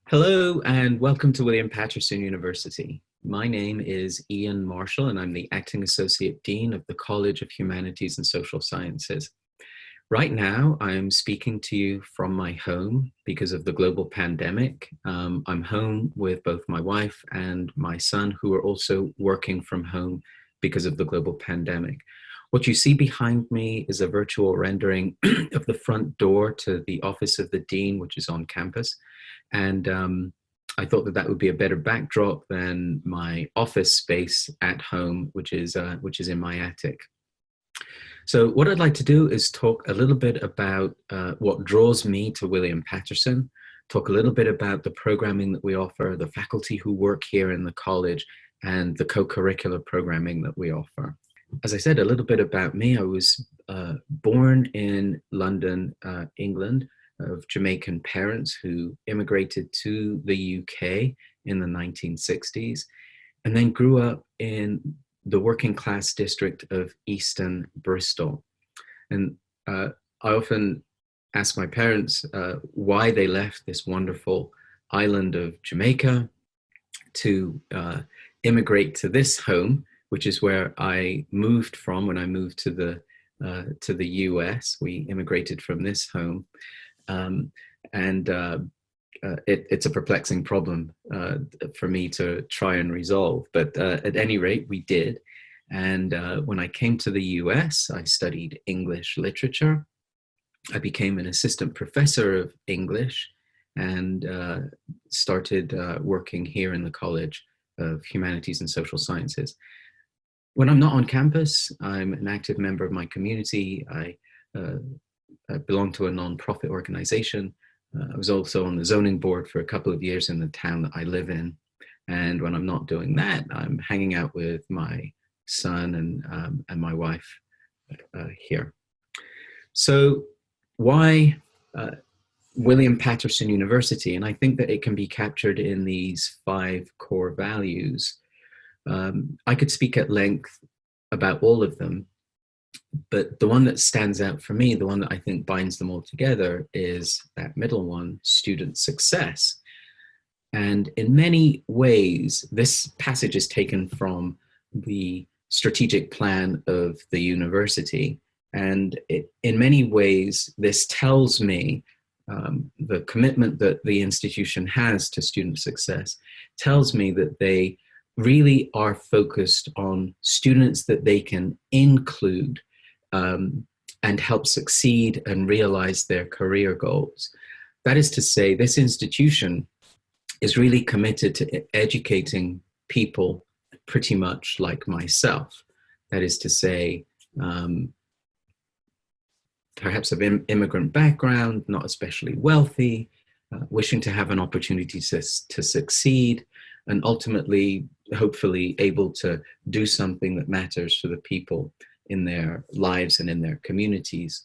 Hello and welcome to William Paterson University. My name is Ian Marshall and I'm the Acting Associate Dean of the College of Humanities and Social Sciences. Right now, I'm speaking to you from my home because of the global pandemic. I'm home with both my wife and my son, who are also working from home because of the global pandemic. What you see behind me is a virtual rendering of the front door to the office of the dean, which is on campus. And I thought that that would be a better backdrop than my office space at home, which is in my attic. So what I'd like to do is talk a little bit about what draws me to William Paterson, talk a little bit about the programming that we offer, the faculty who work here in the college, and the co-curricular programming that we offer. As I said, a little bit about me. I was born in London, England, of Jamaican parents who immigrated to the UK in the 1960s, and then grew up in the working class district of Eastern Bristol. And I often ask my parents why they left this wonderful island of Jamaica to immigrate to this home, which is where I moved from when I moved to the US. We immigrated from this home. It's a perplexing problem for me to try and resolve. But at any rate, we did. And when I came to the US, I studied English literature. I became an assistant professor of English and started working here in the College of Humanities and Social Sciences. When I'm not on campus, I'm an active member of my community. I belong to a non-profit organization. I was also on the zoning board for a couple of years in the town that I live in. And when I'm not doing that, I'm hanging out with my son and my wife here. So why William Paterson University? And I think that it can be captured in these 5 core values. I could speak at length about all of them, but the one that stands out for me, the one that I think binds them all together, is that middle one, student success. And in many ways, this passage is taken from the strategic plan of the university. And in many ways, this tells me the commitment that the institution has to student success tells me that they really are focused on students that they can include and help succeed and realize their career goals. That is to say, this institution is really committed to educating people pretty much like myself. That is to say, perhaps of immigrant background, not especially wealthy, wishing to have an opportunity to succeed, and ultimately, hopefully, able to do something that matters for the people in their lives and in their communities.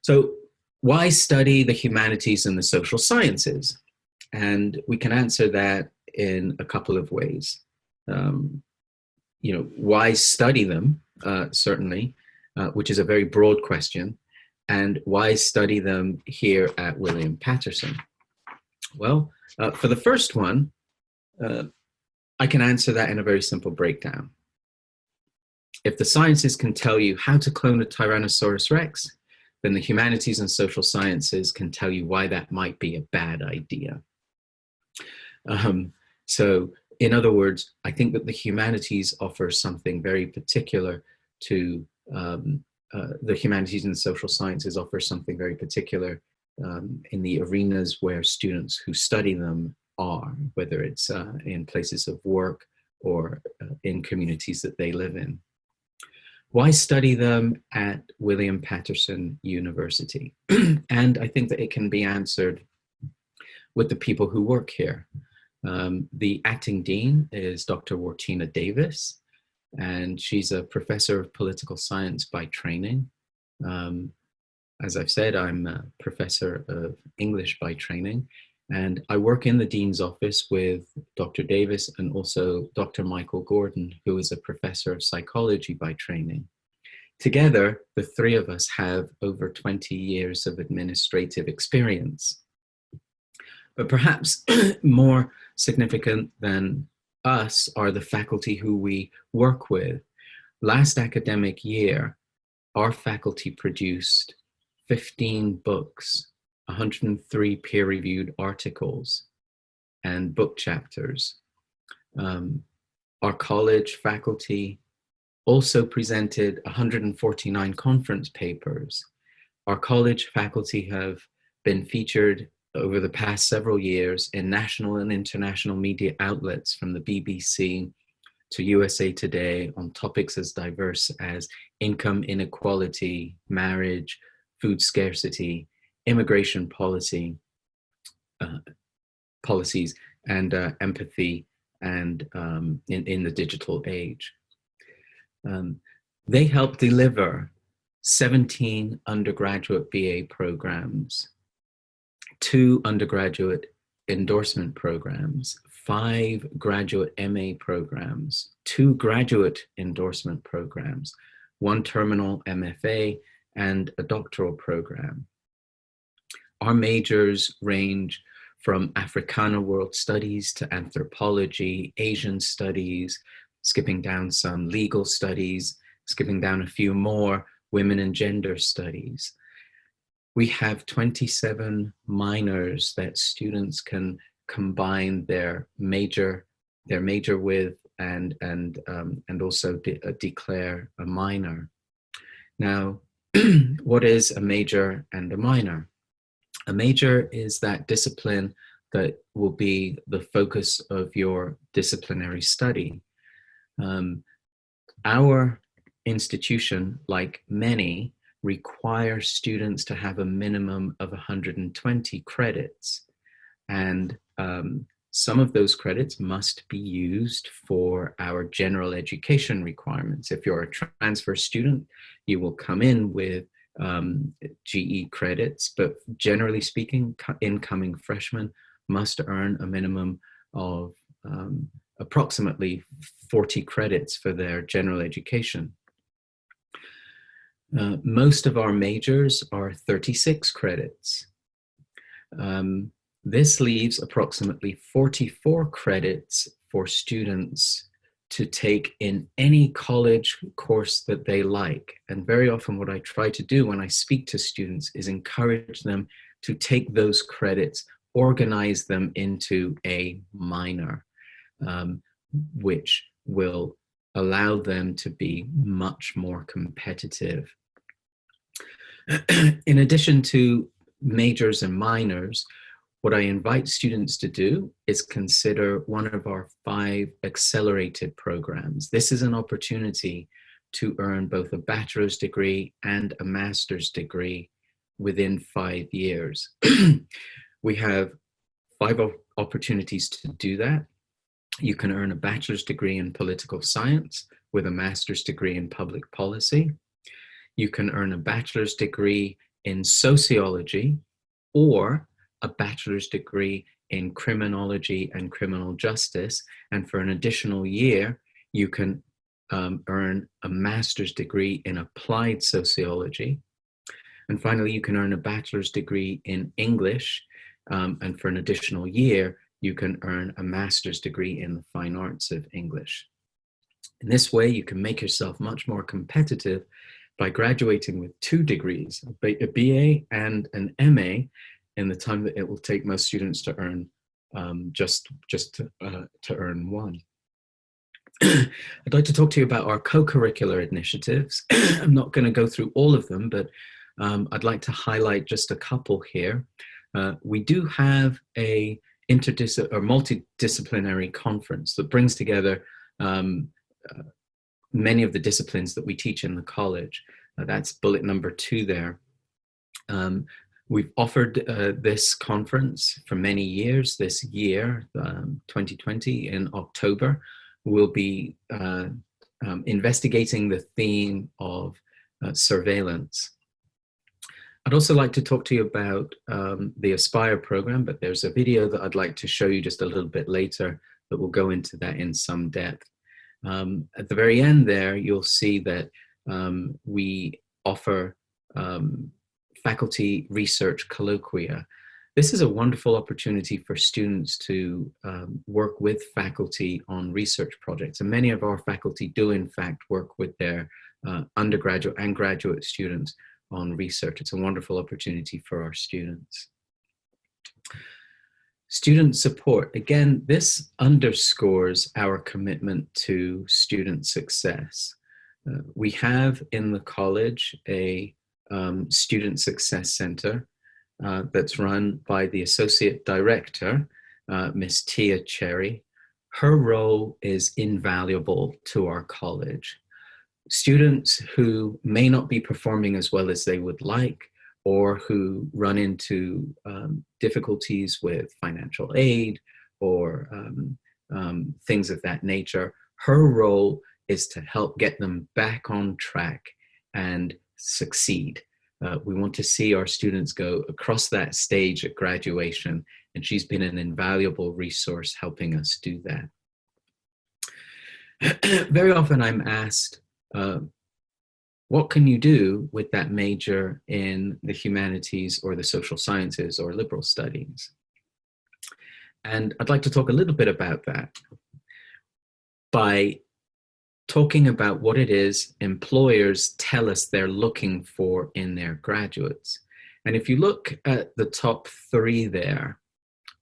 So why study the humanities and the social sciences? And we can answer that in a couple of ways. Why study them, certainly, which is a very broad question, and why study them here at William Paterson? Well, for the first one, I can answer that in a very simple breakdown. If the sciences can tell you how to clone a Tyrannosaurus Rex, then the humanities and social sciences can tell you why that might be a bad idea. So in other words, I think that the humanities offer something very particular to the humanities and social sciences offer something very particular in the arenas where students who study them are, whether it's in places of work or in communities that they live in. Why study them at William Paterson University? And I think that it can be answered with the people who work here. The acting dean is Dr. Wartina Davis, and she's a professor of political science by training. As I've said, I'm a professor of English by training, and I work in the dean's office with Dr. Davis and also Dr. Michael Gordon, who is a professor of psychology by training. Together, the 3 of us have over 20 years of administrative experience. But perhaps more significant than us are the faculty who we work with. Last academic year, our faculty produced 15 books, 103 peer-reviewed articles, and book chapters. Our college faculty also presented 149 conference papers. Our college faculty have been featured over the past several years in national and international media outlets, from the BBC to USA Today, on topics as diverse as income inequality, marriage, food scarcity, immigration policies, and empathy, and in the digital age. They help deliver 17 undergraduate BA programs, 2 undergraduate endorsement programs, 5 graduate MA programs, 2 graduate endorsement programs, 1 terminal MFA, and a doctoral program. Our majors range from Africana World Studies to anthropology, Asian studies, skipping down some legal studies, skipping down a few more, women and gender studies. We have 27 minors that students can combine their major with, and also declare a minor. Now, what is a major and a minor? A major is that discipline that will be the focus of your disciplinary study. Our institution, like many, requires students to have a minimum of 120 credits. And some of those credits must be used for our general education requirements. If you're a transfer student, you will come in with GE credits, but generally speaking, incoming freshmen must earn a minimum of approximately 40 credits for their general education. Most of our majors are 36 credits. This leaves approximately 44 credits for students to take in any college course that they like. And very often what I try to do when I speak to students is encourage them to take those credits, organize them into a minor, which will allow them to be much more competitive. In addition to majors and minors, what I invite students to do is consider one of our 5 accelerated programs. This is an opportunity to earn both a bachelor's degree and a master's degree within 5 years. We have 5 opportunities to do that. You can earn a bachelor's degree in political science with a master's degree in public policy. You can earn a bachelor's degree in sociology, or a bachelor's degree in criminology and criminal justice. And for an additional year, you can earn a master's degree in applied sociology. And finally, you can earn a bachelor's degree in English. And for an additional year, you can earn a master's degree in the fine arts of English. In this way, you can make yourself much more competitive by graduating with 2 degrees, a BA and an MA, in the time that it will take most students to earn to earn 1. I'd like to talk to you about our co-curricular initiatives. I'm not going to go through all of them, but I'd like to highlight just a couple here. We do have a multidisciplinary conference that brings together many of the disciplines that we teach in the college. That's bullet number 2 there. We've offered this conference for many years. This year, 2020, in October, we'll be investigating the theme of surveillance. I'd also like to talk to you about the Spire program, but there's a video that I'd like to show you just a little bit later that will go into that in some depth. At the very end there, you'll see that we offer faculty research colloquia. This is a wonderful opportunity for students to work with faculty on research projects. And many of our faculty do, in fact, work with their undergraduate and graduate students on research. It's a wonderful opportunity for our students. Student support. Again, this underscores our commitment to student success. We have in the college a Student Success Center that's run by the Associate Director, Miss Tia Cherry. Her role is invaluable to our college. Students who may not be performing as well as they would like, or who run into difficulties with financial aid or things of that nature, her role is to help get them back on track and succeed. We want to see our students go across that stage at graduation, and she's been an invaluable resource helping us do that. Very often I'm asked, what can you do with that major in the humanities or the social sciences or liberal studies? And I'd like to talk a little bit about that by talking about what it is employers tell us they're looking for in their graduates. And if you look at the top three there,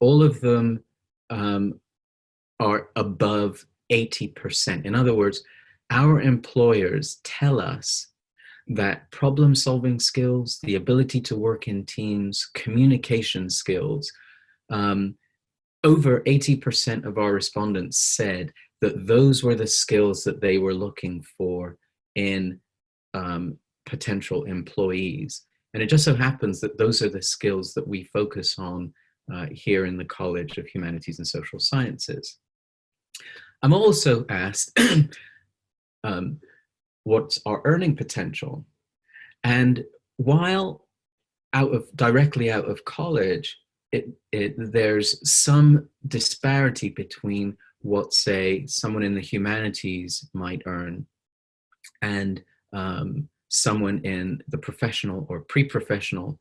all of them are above 80%. In other words, our employers tell us that problem-solving skills, the ability to work in teams, communication skills, over 80% of our respondents said that those were the skills that they were looking for in potential employees. And it just so happens that those are the skills that we focus on here in the College of Humanities and Social Sciences. I'm also asked, what's our earning potential? And while directly out of college, there's some disparity between what, say, someone in the humanities might earn and someone in the professional or pre-professional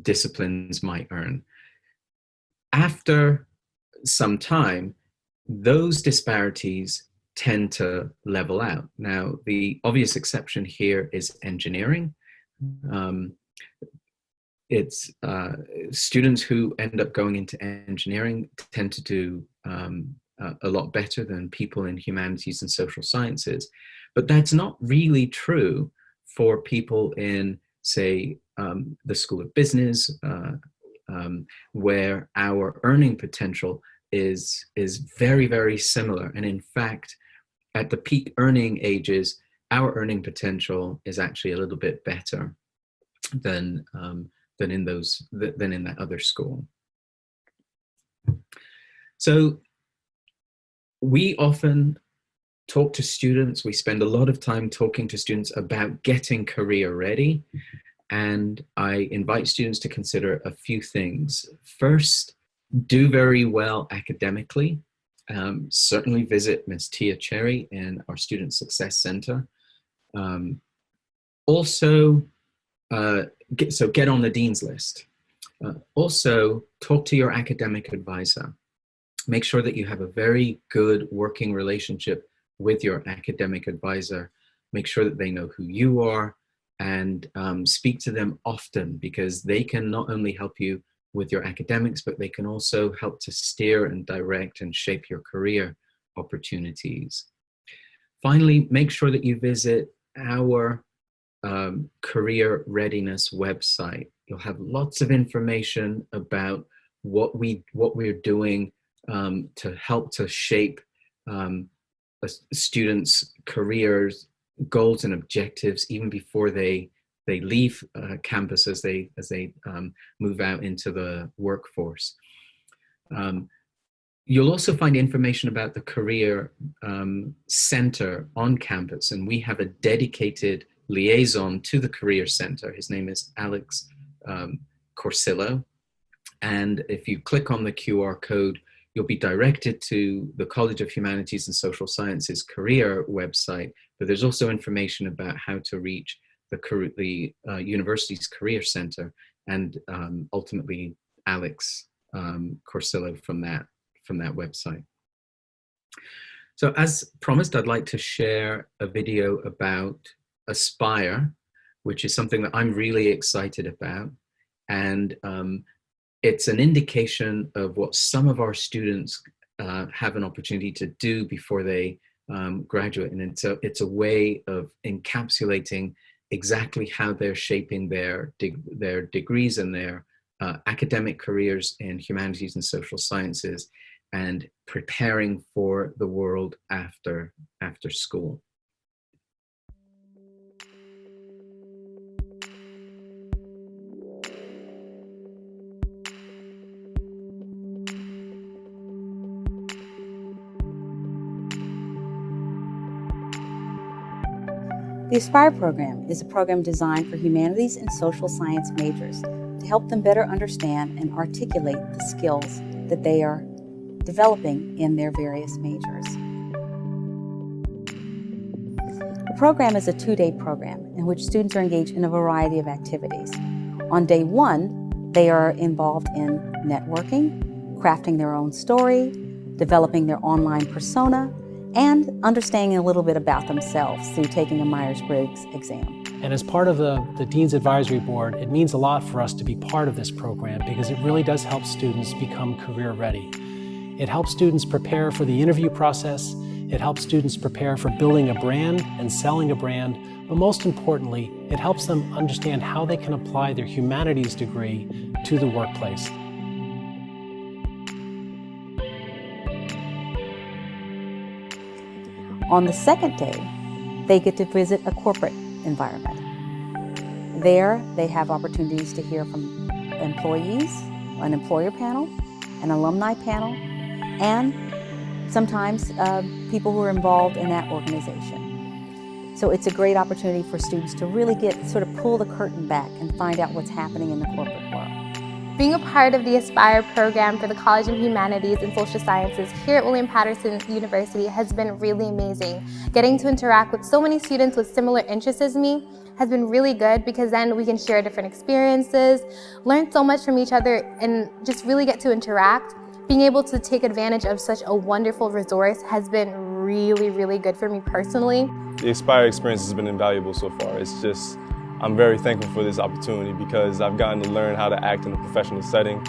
disciplines might earn. After some time, those disparities tend to level out. Now, the obvious exception here is engineering. It's students who end up going into engineering tend to do a lot better than people in humanities and social sciences. But that's not really true for people in, say, the School of Business, where our earning potential is very, very similar. And in fact, at the peak earning ages, our earning potential is actually a little bit better than in that other school. So we often talk to students. We spend a lot of time talking to students about getting career ready. And I invite students to consider a few things. First, do very well academically. Certainly visit Ms. Tia Cherry in our Student Success Center. Also, get on the Dean's List. Also, talk to your academic advisor. Make sure that you have a very good working relationship with your academic advisor. Make sure that they know who you are, and speak to them often, because they can not only help you with your academics, but they can also help to steer and direct and shape your career opportunities. Finally, make sure that you visit our career readiness website. You'll have lots of information about what we're doing to help to shape a students' careers, goals and objectives even before they leave campus, as they move out into the workforce. You'll also find information about the Career Center on campus, and we have a dedicated liaison to the Career Center. His name is Alex Corsillo, and if you click on the QR code, you'll be directed to the College of Humanities and Social Sciences career website, but there's also information about how to reach the university's Career Center, and ultimately Alex Corsillo from that website. So as promised, I'd like to share a video about Aspire, which is something that I'm really excited about. And it's an indication of what some of our students have an opportunity to do before they graduate. And it's a way of encapsulating exactly how they're shaping their degrees and their academic careers in humanities and social sciences, and preparing for the world after school. The Spire program is a program designed for humanities and social science majors to help them better understand and articulate the skills that they are developing in their various majors. The program is a 2-day program in which students are engaged in a variety of activities. On day 1, they are involved in networking, crafting their own story, developing their online persona, and understanding a little bit about themselves through taking a Myers-Briggs exam. And as part of the Dean's Advisory Board, it means a lot for us to be part of this program because it really does help students become career ready. It helps students prepare for the interview process. It helps students prepare for building a brand and selling a brand. But most importantly, it helps them understand how they can apply their humanities degree to the workplace. On the second day, they get to visit a corporate environment. There, they have opportunities to hear from employees, an employer panel, an alumni panel, and sometimes people who are involved in that organization. So it's a great opportunity for students to really pull the curtain back and find out what's happening in the corporate world. Being a part of the Aspire program for the College of Humanities and Social Sciences here at William Paterson University has been really amazing. Getting to interact with so many students with similar interests as me has been really good because then we can share different experiences, learn so much from each other, and just really get to interact. Being able to take advantage of such a wonderful resource has been really, really good for me personally. The Aspire experience has been invaluable so far. I'm very thankful for this opportunity because I've gotten to learn how to act in a professional setting.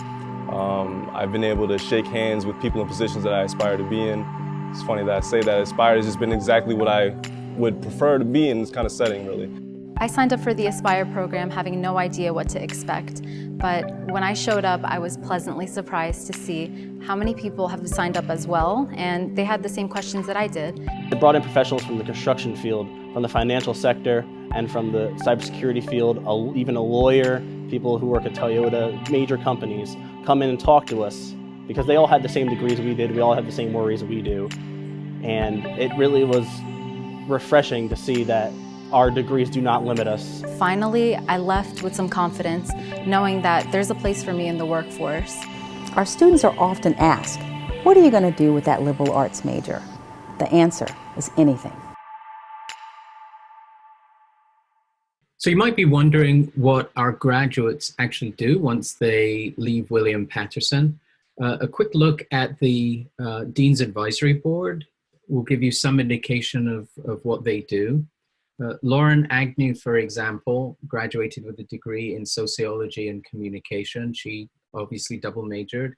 I've been able to shake hands with people in positions that I aspire to be in. It's funny that I say that. Aspire has just been exactly what I would prefer to be in this kind of setting, really. I signed up for the Aspire program having no idea what to expect, but when I showed up, I was pleasantly surprised to see how many people have signed up as well, and they had the same questions that I did. They brought in professionals from the construction field, from the financial sector, and from the cybersecurity field, even a lawyer, people who work at Toyota, major companies, come in and talk to us because they all had the same degrees we did, we all had the same worries we do. And it really was refreshing to see that our degrees do not limit us. Finally, I left with some confidence, knowing that there's a place for me in the workforce. Our students are often asked, what are you going to do with that liberal arts major? The answer is anything. So you might be wondering what our graduates actually do once they leave William Paterson. A quick look at the Dean's Advisory Board will give you some indication of what they do. Lauren Agnew, for example, graduated with a degree in sociology and communication. She obviously double majored.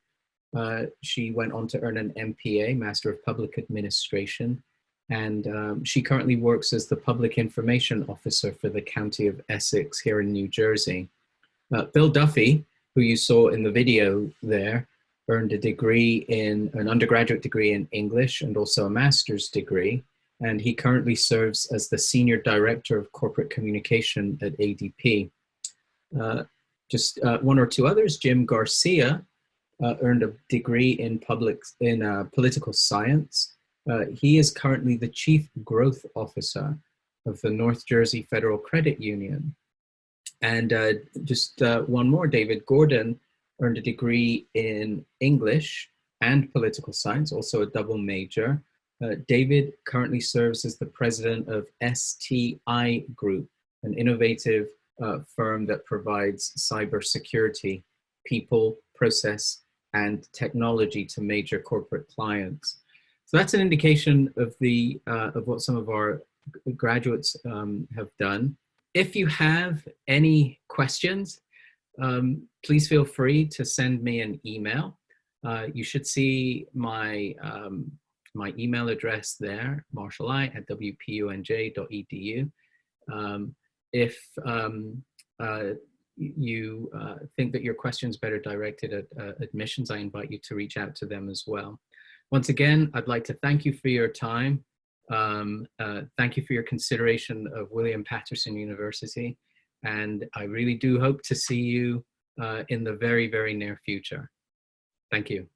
She went on to earn an MPA, Master of Public Administration, and she currently works as the Public Information Officer for the County of Essex here in New Jersey. Bill Duffy, who you saw in the video there, earned an undergraduate degree in English and also a master's degree. And he currently serves as the Senior Director of Corporate Communication at ADP. Just one or two others. Jim Garcia earned a degree in political science. He is currently the Chief Growth Officer of the North Jersey Federal Credit Union. And just one more, David Gordon earned a degree in English and political science, also a double major. David currently serves as the president of STI Group, an innovative firm that provides cybersecurity, people, process, and technology to major corporate clients. So that's an indication of what some of our graduates have done. If you have any questions, please feel free to send me an email. You should see my my email address there, marshali@wpunj.edu. If you think that your question's better directed at admissions, I invite you to reach out to them as well. Once again, I'd like to thank you for your time. Thank you for your consideration of William Paterson University. And I really do hope to see you in the very, very near future. Thank you.